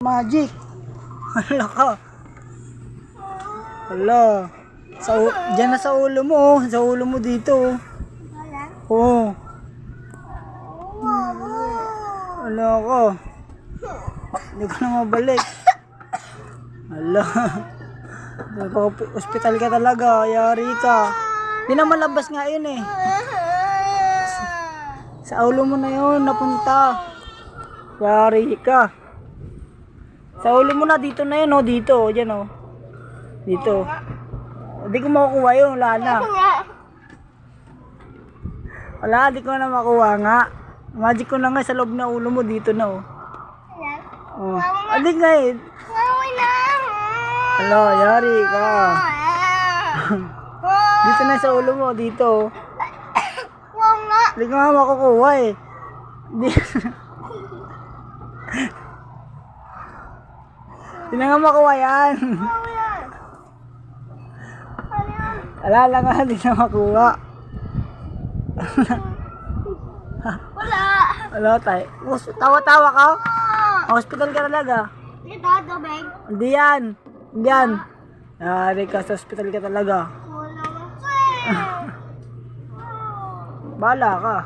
magic. Hala ka. Hala. Diyan na sa ulo mo, oh. Sa ulo mo dito, oh. Oo. Hala ka. Hindi ka na mabalik. Hala. Hospital ka talaga, yari ka. Hindi na malabas nga yun eh. Sa ulo mo na yun, napunta. Yari ka. Sa ulo mo na, dito na yun, oh. Dito, dyan, oh. Dito. Hindi ko makukuha yun, wala na. Wala, di ko na makuha nga. Magic ko na nga sa loob na ulo mo, dito na, oh. Oh. Adi nga eh. Hala, yari ka. Dito na sa ulo mo, dito. Hindi ko nga makukuha eh. Hindi na nga makuha yan. Wala lang nga, hindi na makuha. Wala. Wala tayo. Tawa-tawa ka? Hospital ka talaga. Ito, tubig. Hindi yan. Hindi yan. Yari ka, sa hospital ka talaga. Wala mo. Bahala ka.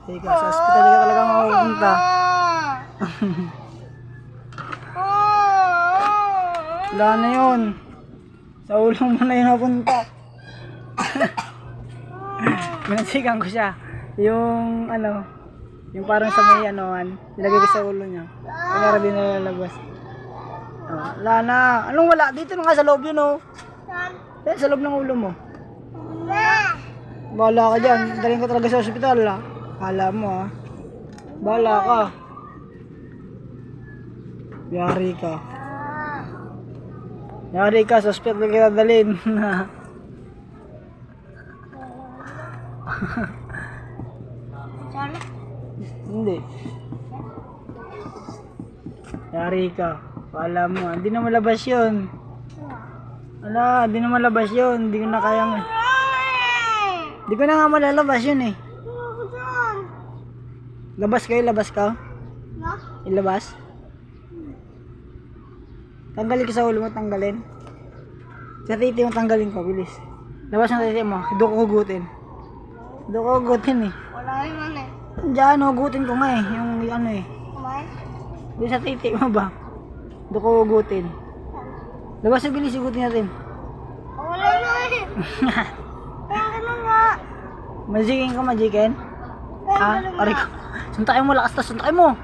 Sige ka, sa hospital ka talaga mapupunta. Wala na yun. Sa ulo mo na yun napunta. Minasigan ko siya. Yung ano, yung parang sa may anoan, nilagay ko sa ulo niya. Kaya din nalalabas. Oh, wala na. Anong wala? Dito na nga sa loob yun, oh. Yan, sa loob ng ulo mo. Bahala ka dyan. Daling ko talaga sa ospital, ah. Kala mo, ah. Bahala ka. Yari ka. Yari ka, sa ospital kita dalhin. Hindi. Yari ka. Kala mo, hindi na malabas yun. Wala, hindi na malabas yun. Hindi ko na kayang... Hindi ko na nga malalabas yun eh. Labas kayo, labas ka? Ilabas? Tanggalin ka sa ulo mo, tanggalin. Sa titi mo tanggalin ko, bilis. Labas ng titi mo, doon ko hugutin. Doon ko hugutin eh. Wala naman eh. Diyan, hugutin ko nga eh. Yung ano eh. Kumain? Doon sa titi mo ba? Doon ko hugutin. Labas na bilis, hugutin natin. Wala na eh. Kaya ganun nga. Magikin ka, magikin? Ha? Aray ko. Suntakin mo, lakas na suntakin mo.